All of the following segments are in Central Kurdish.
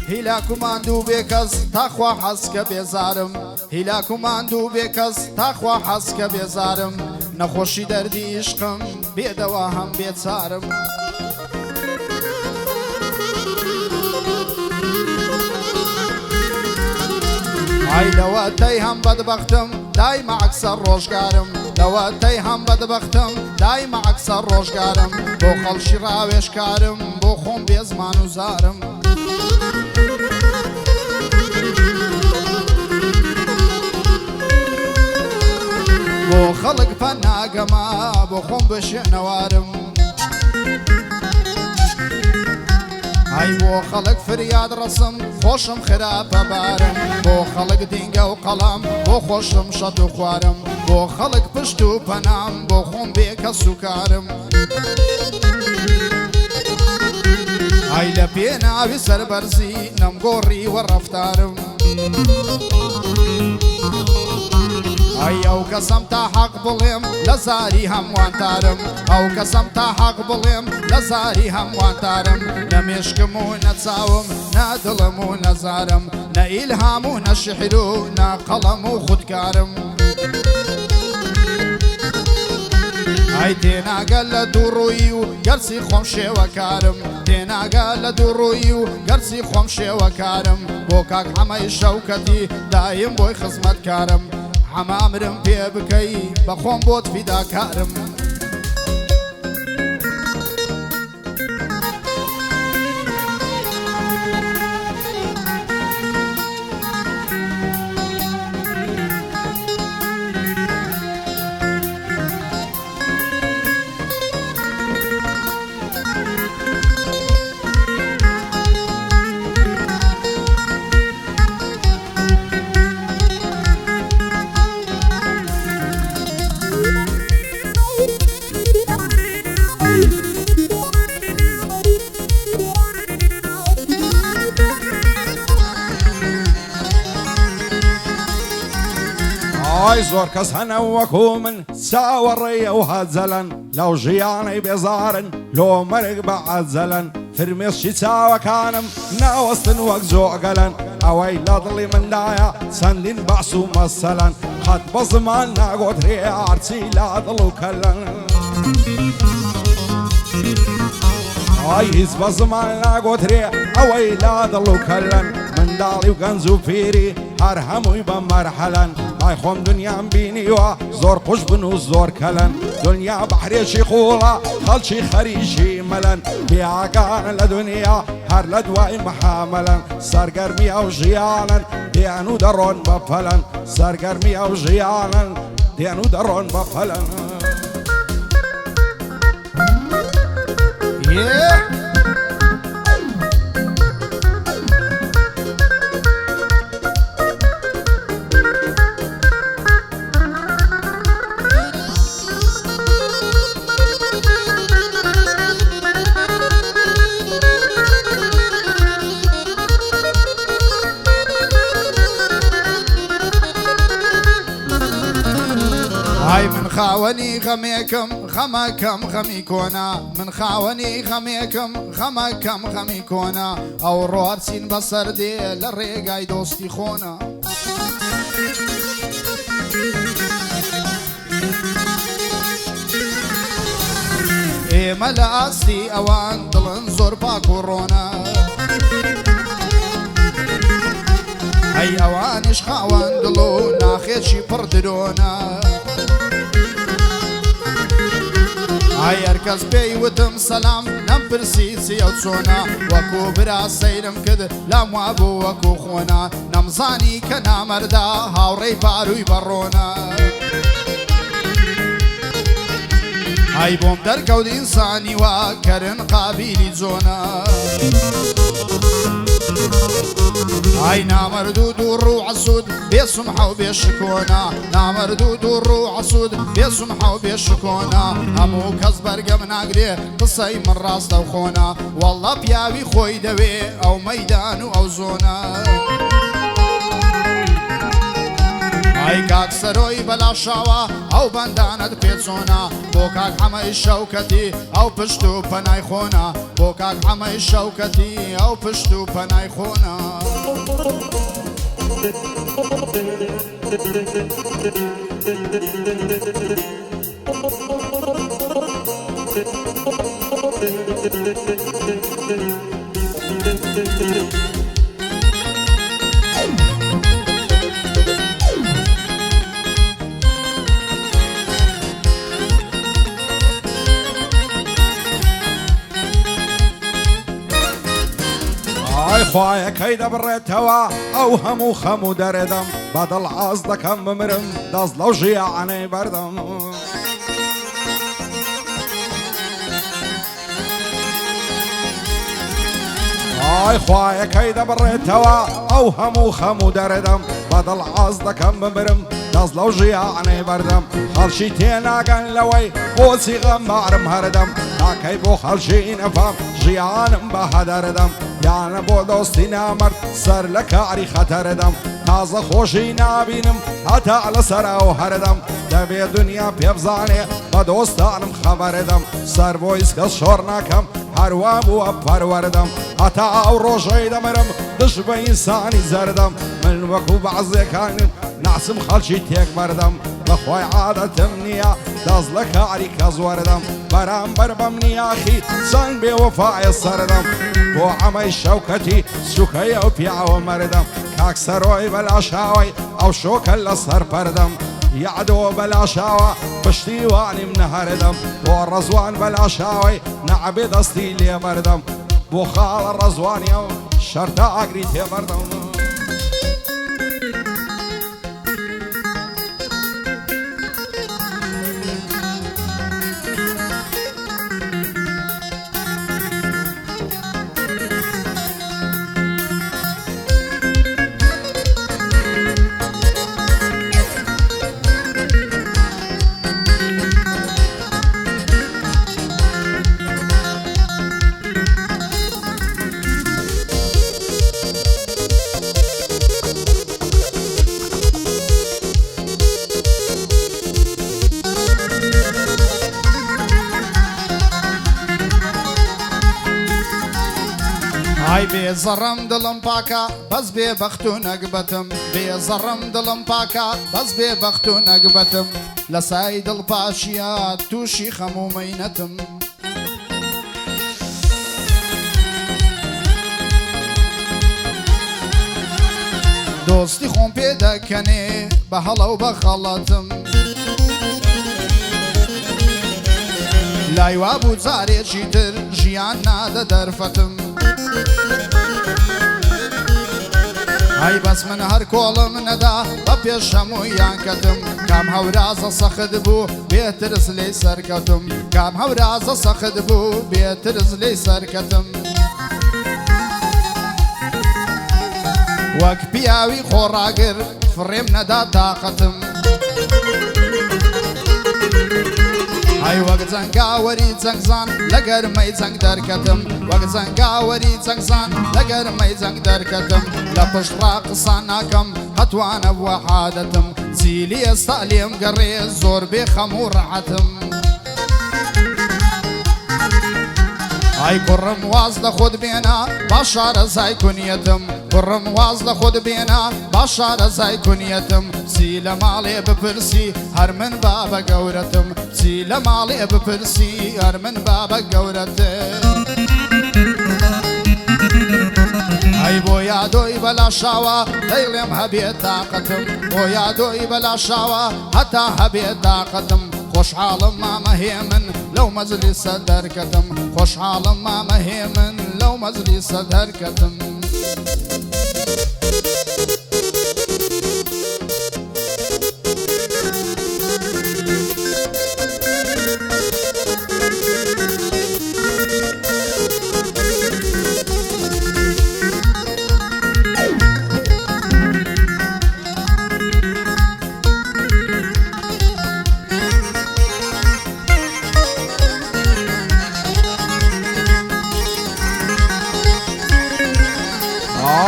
هیلاکو ماندوو بێکەس تاخوا حەسکە بێزارم هیلاکو ماندوو بێکەس تاخوا حەسکە بێزارم نەخۆشی دەردی عشقم بێدەوا هەم بێچارم ئای لەوەتەی هەم بەدبەختم دایمە ئەکسەر ڕۆژگارم لەوەتەی هەم بەدبەختم دایمە ئەکسەر ڕۆژگارم بۆ خەڵکی ڕاوێژکارم بۆ خۆم بێ زمان و زارم بۆ خەڵک پەناگەما بۆ خۆم بشێنەوارم ئای بۆ خەڵک فریاد ڕسم خۆشم خراپە بارم بۆ خەڵک دینگە و قەڵام بۆ خۆشم شەد و خوارم بۆ خەڵک پشت و پەنام بۆ خۆم بێ کەس و کارم ئای لە پێناوی سەربەرزی نەمگۆڕی وەڕەفتارم ئەی ئەو کەسەم تا حەق بڵێم لە زاری هەموانتارم ئەو کەسەم تا حەق بڵێم لە زاری هەموانتارم نە مێشکم و نەچاوم نە دڵم و نەزارم نە ئیلهام و نە شیعر و نە قەڵەم و خودکارم ئای تێناگەل لە دووڕووی و گەرچی خۆم شێوەکارم تێناگەل لە دووڕووی و گەرچی خۆم شێوەکارم بۆ کاک حەمەی شەوکەتی دایم بۆی خزمەتکارم حەمامرم پێ بکەی بە خۆم بۆت فیداکارم ئای زۆر کەس هەنە وەکو من چاوەڕێیە و هەجەلەن لەو ژیانەی بێزارن لۆ مەرگ بە عەجەلەن فرمێشی چاوەکانم ناوەستن وەک جۆگەلەن ئەوەی لە دڵی مندایە چەندین بەعس و مەسەلەن قەت بە زمان ناگۆترێ هەرچی لە دڵ و کەلەن ئای هیچ بە زمان ناگۆترێ ئەوەی لە دڵ و کەلەن منداڵی و گەنج و پیری هەر هەمووی بە مەرحەلەن ئای خۆم دنیام بینیوە زۆر قوش بن و زۆر کەلەن دنیا بەحرێکی قوڵە خەڵکی خەریکی مەلەن بێئاگانە لە دنیا هەر لە دوای مەحامەلەن سەرگەرمی ئەو ژیانن دێن و دەڕۆن بە پەلەن سەرگەرمی ئەو ژیانن دێن و دەڕۆن بە پەلەن ئای من خاوەنی غەمێکم غەمەکەم غەمی کۆنا من خاوەنی غەمێکم غەمەکەم غەمی کۆنا ئەو ڕوارچین بەسەر دێ لە ڕێگای دۆستی خۆنا ئێمە لە ئاستی ئەوان دڵن زۆر پاک و ڕۆنا ئەی ئەوانیش خاوەن دڵ و ناخێکی پڕ درۆنا ئای هەرکەس پێی وتم سەلام نەمپرسی چیە و چۆنا وەکو برا سەیرم کرد لام وا بوو وەکو خۆنا نەمزانی کە نامەردا هاوڕێی باروی بەڕۆنا ئای بۆم دەرکەوت ئینسانی وا کەرن قابیلی جۆنا ئای نامەرد و دوو ڕوو عەسوود بێ سومحە و بێ شکۆنا نامەرد و دوو ڕوو عەسوود بێ سومحە و بێ شکۆنا هەموو کەس بەرگەم ناگرێ قسەی من ڕاستە و خۆنا وەڵڵا پیاوی خۆی دەوێ ئەو مەیدان و ئەو زۆنا ئەی کاک سەرۆی بەلاشاوە ئەو بەندانت پێچۆنا بۆ کاک حەمەی شەوکەتی ئەو پشت و پەنای خۆنا بۆ کاک حەمەی شەوکەتی ئەو پشت و پەنای خۆنا ئای خوایەکەی دەبڕێتەوە ئەو هەموو خەم و دەرێدەم بەدڵ ئاز دەکەم بمرم دەست لەو ژیانەی بەردەم ئای خوایەکەی دەبڕێتەوە ئەو هەموو خەم و دەرێدەم بەدڵ ئاز دەکەم بمرم دەست لەو ژیانەی بەردەم خەڵکی تێناگەن لەوەی بۆچی غەمبارم هەردەم تاکەی بۆ خەڵکی نەفام ژیانم بە هەدەردەم یانە بۆ دۆستی نامەرد سەر لە کاری خەتەردەم تازە خۆشی نابینم هەتا لەسەرەوە هەردەم دەبێ دنیا پێبزانێ بە دۆستانم خەبەردەم سەر بۆ هیچ کەس شۆڕ ناکەم هەروە بووە پەروەردەم هەتا ئەو ڕۆژەی دەمرم دش بە ئینسانی زەردەم من وەکو بەعزێکانم ناسم خەڵکی تێک بەردەم بەخۆی عادەتم نییە دەست لە کاری کەس وەردەم بەرامبەر بەم نیاخی چەند بێوەفایە سەردەم بۆ ئەمەی شەوکەتی سوکەی ئەو پیاوە مەردەم کاک سەرۆی بەلاشاوی ئەو شۆکە لەسەر پەردەم یادۆ بەلاشاوە پشتیوانیم نەهەردەم بۆ ڕەزوان بەلاشاوی نەعبێ دەستی لێبەردەم بۆ خاڵە ڕەزوانیە و شەرتە ئاگری تێبەردەم ئای بێزەڕەم دڵم پاکە بەس بێ بەخت و نەگبەتم بێزەڕەم دڵم پاکە بەس بێ بەخت و نەگبەتم لە سای دڵ پاشیە تووشی خەموو مەینەتم دۆستی خۆم پێ دەکەنێ بە هەڵە و بە خەڵەتم لای وا بوو جارێکی تر ژیان نادە دەرفەتم ئای بەس من هەر کۆڵم نەدا بە پێش هەموویان کەتم کام هەورازە سەخت بوو بێترس لێی سەرکەوتم کام هەورازە سەخت بوو بێترس لێی سەرکەتم وەک پیاوی خۆڕاگر فڕێم نەدا تاقەتم ئای وەک جەنگاوەری جەنگزان لە گەرمەی جەنگ دەرکەتم وەک جەنگاوەری جەنگزان لە گەرمەی جەنگ دەرکەتم لە پشتڕا قسان ناکەم هەتوانە بووە عادەتم جیلی ئێستا لێم گەڕێ زۆر بێ خەم و ڕەحەتم ئای کوڕم واز لە خۆت بێنە با شارەزای کونیەتم کوڕم واز لە خۆت بێنە با شارەزای کونیەتم چی لە ماڵێ بپرسی هەر من بابە گەورەتم چی لە ماڵێ بپرسی هەر من بابە گەورەتم ئەی بۆ یادۆی بەلاشاوە دەیڵێم هەبێت تاقەتم بۆ یادۆی بەلاشاوە هەتا هەبێت تاقەتم خۆشحاڵم مامەهێ من لەو مەجلیسە دەرکەتم خۆشحاڵم مامەهێ من لەو مەجلیسە دەرکەتم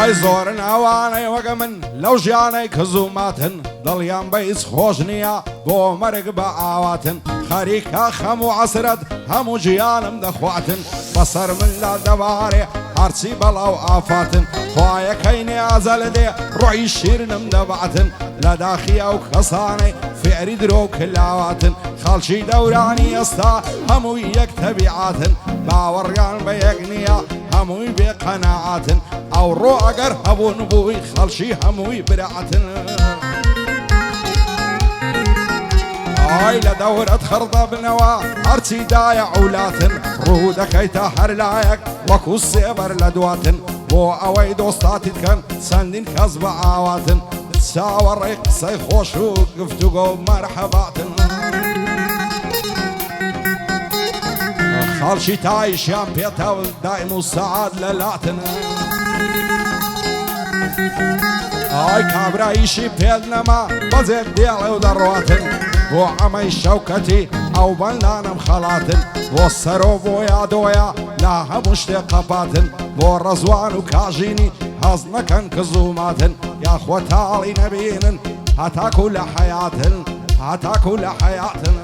ئای زۆرن ئەوانەی وەگە من لەو ژیانەی کە زووماتن دڵیان بەیس خۆش نییە بۆ مەرگ بە ئاواتن خەریکە خەم و عەسرەت هەموو گیانم دەخواتن بەسەر من لا دەبارێ هەرچی بەڵاو ئافاتن خوایەکەی نیازە لە دێ ڕۆی شیرنم دەباتن لە داخی ئەو کەسانەی فێری درۆ و کلاواتن خەڵکی دەورانی ئێستا هەمووی یەک تەبیعاتن باوەڕیان بە یەک نییە هەمووی بێ قەناعاتن ئەوڕۆ ئەگەر هەبوون بووی خەڵکی هەمووی براتن ئای لە دەورەت خڕدە بنەوە هەرچی دایە عولاتن ڕوو دەکەیتە هەر لایەک وەکو سێبەر لە دواتن بۆ ئەوەی دۆستاتی بکەن چەندین کەس بە ئاواتن چاوەڕێی قسەی خۆش و گفتوگۆ و مەرحەباتن خەڵکی تایشیان پێتەوە دایم و سەعات لە لاتن ئای کابراییشی پێت نەما بەجێک دێڵێ و دەڕواتن بۆ ئەمەی شەوکەتی ئەو بەندانم خەڵاتن بۆ سەرۆ بۆ یادۆیە لا هەموو شتێک قەپاتن بۆ ڕەزوان و کاژینی هەز نەکەن کە زووماتن یاخوە تاڵی نەبینن هەتاکو لە حەیاتن هەتاکو لە حەیاتن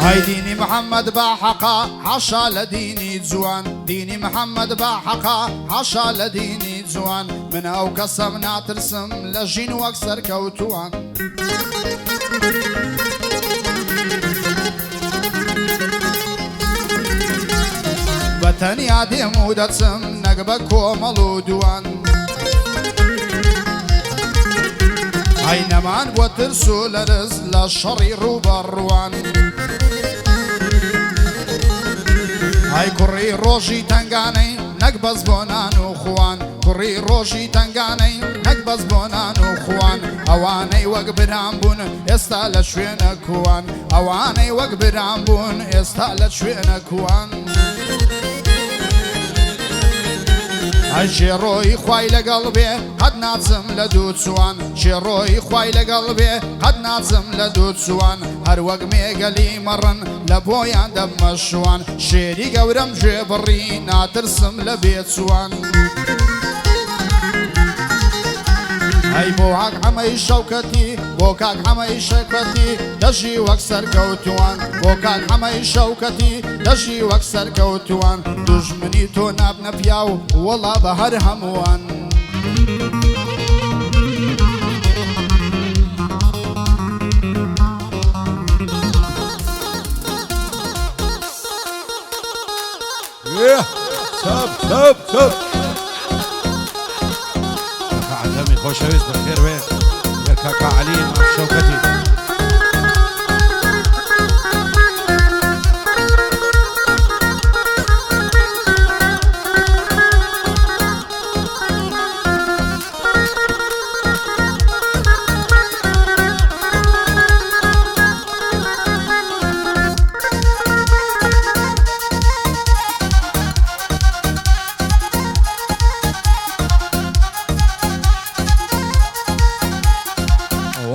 هاي ديني محمد باحقا حاشا لديني جوان ديني محمد باحقا حاشا لديني جوان من او قسم ناترسم لجين واكسر كوتوان بتنيا دي مودتسم نقبك وملودوان هاينمان بوترسو لرز للشري روبروان هاي كوري روجي تنگاني نقبز بونانو خوان كوري روجي تنگاني نقبز بونانو خوان اواني وقبران بون استال شوينا كوان اواني وقبران بون استال شوينا كوان هاي شيروي خواي لقلبي قد نازم لدود سوان شيروي خواي لقلبي قد نازم لدود سوان هر وقمي قلي مرن لبويا دم الشوان شيري قورم جبري ناترسم لبيت سوان هاي بوعك عمي شوكتي بوكاك عمي شكتي دجي واكسر كوتوان بوكاك عمي شوكتي دجي واكسر كوتوان دجمني تو نابنا بياو والله بهر هموان سب عدمي خوشويس بخير وين كاكا علي مع شوكتي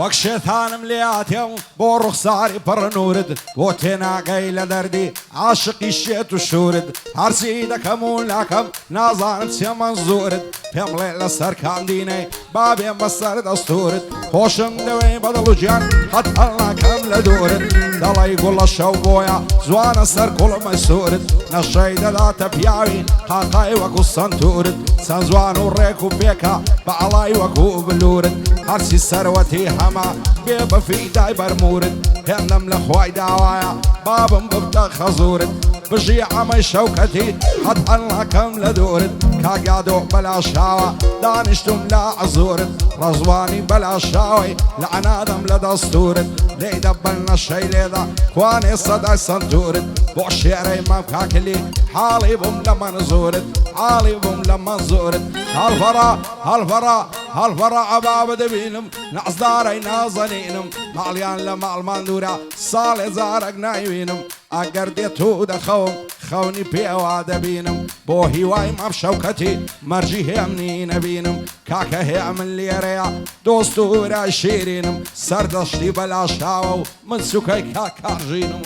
وەک شێتانم لێاتێم بۆ ڕوخساری پڕ نورد بۆ تێناگەی لە دەردی عاشقی شێت و شورد هەرچی دەکەم و ناکەم نازانم چێ مەنزوورت پێم بڵێ لەسەر کاندینەی بابێم بەسەر دەستورت خۆشم دەوێ بەدڵ و گیان قەت هەڵ ناکەم لە دوورت دەڵی گوڵە شەو بۆیە جوانە سەر کوڵمە سوورت نەشەی دەداتە پیاوی قاقای وەکو سنتورت چەند جوان و ڕێک و پێکە بە ئەڵای وەکو بلورت هەرچی سەروەتی هەما بێ بەفیدای بەرمورد هێندەم لە خوای داوایە بابم ببدە خەزورت بژی ئەمەی شەوکەتی حەد ئەڵەکەم لە دوورت کاگادۆ بەلا شاوە دانیشتم لە عزورت ڕەزوانی بەلا شاوی لە عنادەم لە دەستورت لێی دەبەن نەشەی لێدا کوانێ سەدای سنتورت بۆ شێرەی مەم کاکلی حاڵی بووم لە منزورت حاڵی بووم لە منزورت هەڵفەڕا هەڵفەڕا هەڵفەڕا ئەبابە دەبینم نەعزدارەی نازەنینم ماڵیان لە ماڵمان دوورە ساڵێ جارێک نایبینم ئەگەر دێت و دەخەوم خەونی پێوە دەبینم بۆ هیوای مەم شەوکەتی مەرجی هێمنی نەبینم کاکە هەیە من لێرەیە دۆست و ورای شیرینم سەردەشتی بەلاشاوە و من سوکەی کاکارژینم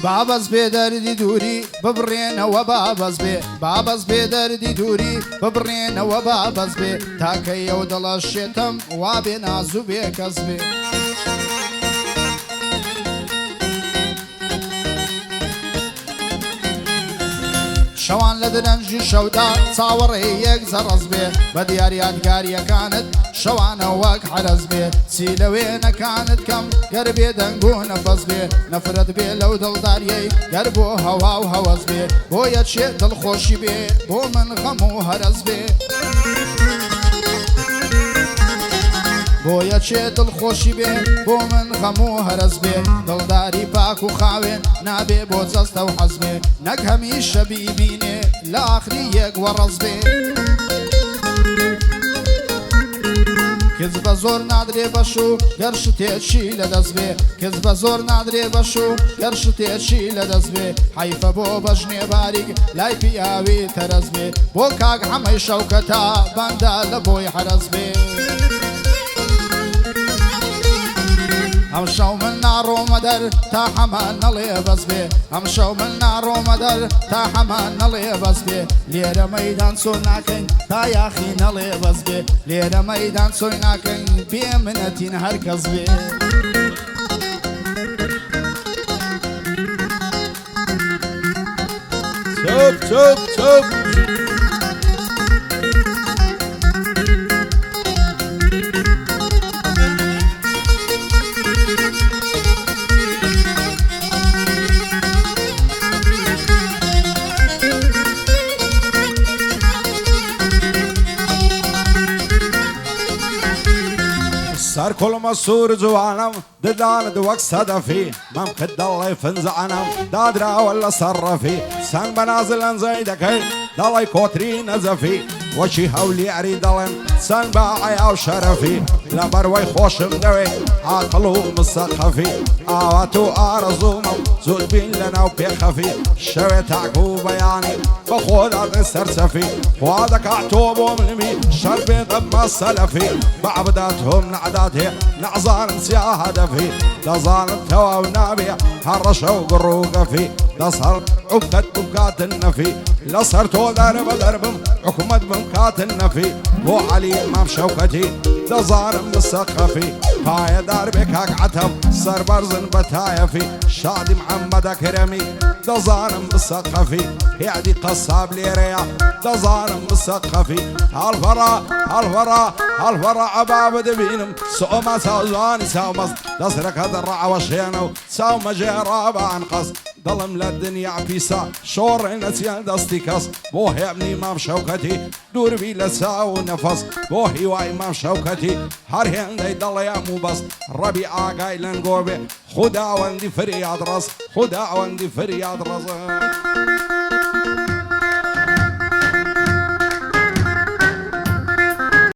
بابەز بێ دەردی دووری ببڕێنەوە بابەز بێ بابەز بێ دەردی دووری ببڕێنەوە بابەز بێ تاکە ئەو دڵە شێتم وا بێ نازوو بێ کەس بێ شەوان لە درەنجی شەودا چاوەڕێ یەک زەڕەز بێ بە دیاریادگاریەکانت شەوانە وەک حەرەز بێ چی لەوێنەکانت کەم گەر بێ دەنگ و نەفەس بێ نەفرەت بێ لەو دڵداریەی گەر بۆ هەوا و هەوەز بێ بۆ یەکێ دڵخۆشی بێ بۆ من غەم و هەرەز بێ بۆ یەکێ دڵخۆشی بێ بۆ من غەم و هەرەز بێ دڵداری پاک و خاوێن نابێ بۆ جەستە و حەز بێ نەک هەمیشە بیبینێ لە ئاخری یەک وەڕەز بێ کەس بە زۆر نادرێ بەش و گەر شتێکی لەدەست بێ کەس بە زۆر نادرێ بەش و گەر شتێکی لەدەست بێ حەیفە بۆ بەژنێ باریک لای پیاوی تەرەز بێ بۆ کاک هەمەی شەوکەتا بەندە لە بۆی حەرەز بێ ئەم شەو من ناڕۆمە دەر تا هەمان نەڵێ بەس بێ ئەم شەو من ناڕۆمە دەر تا هەمان نەڵێ بەس بێ لێرە مەیدان چۆن ناکەین تا یاخی نەڵێ بەس بێ لێرە مەیدان چۆن ناکەین بێ منەتین هەر کەس بێ چۆپ چۆپ چۆپ سەر کوڵمە سوور جوانم ددانت وەک سەدەفی مەم کرد دەڵێ فنجانم دادراوە لە سەرڕەفی سەنگ بە نازل ئەنجەی دەکەی دەڵێ کۆتری نەزەفی وەچی هەولێری دەڵێن سەنگ بە عەیا و شەرەفی لەبەروەی خۆشم دەوێ عاقڵ و مستەقەفی ئاوات و ئارەزوومە زود بین لەناو پێخەفی شەوێ تاک و بەیانی بە خۆدادن سەرچەفی خوا دەکات تۆ بۆ منمی شەر بێ دەمە سەلەفی بەعبدات هەم نەعدات هەیە نەعزانم چیا هەدەفی دەزانم تەواو نابێ هەڕەشە و گڕوگەفی دەسەڵ عوکەت بکاتن نەفی لەسەر تۆ دەرە بە دەربم حکومەت بم کاتن نەفی بۆ عەلی مام شەوکەتی دەزانم مستەقەفی پایەدار بێ کاک عەتەم سەربەرزن بە تایەفی شادی محەممەدە کەرەمی دەزانم مستەقەفی هیعدی قەساب لێرەیە دەزانم مستەقەفی هەڵفەڕا هەڵفەڕا هەڵفەڕا ئەبابە دەبینم سۆمە چاوزوانی چاومەست دەسرەکە دەڕەعەوە شێنە و چاومەجێڕا بە ئەنقەس دڵم لە دنیا پیسە شۆڕێ نەچیان دەستی کەس بۆ هێبنی مام شەوکەتی دووربی لە چاو و نەفەس بۆ هیوای مام شەوکەتی هەر هێندەی دەڵێم و بەس ڕەبی ئاگای لەنگۆ بێ خوداوەندی فریاد ڕەس خوداوەندی فریاد ڕەس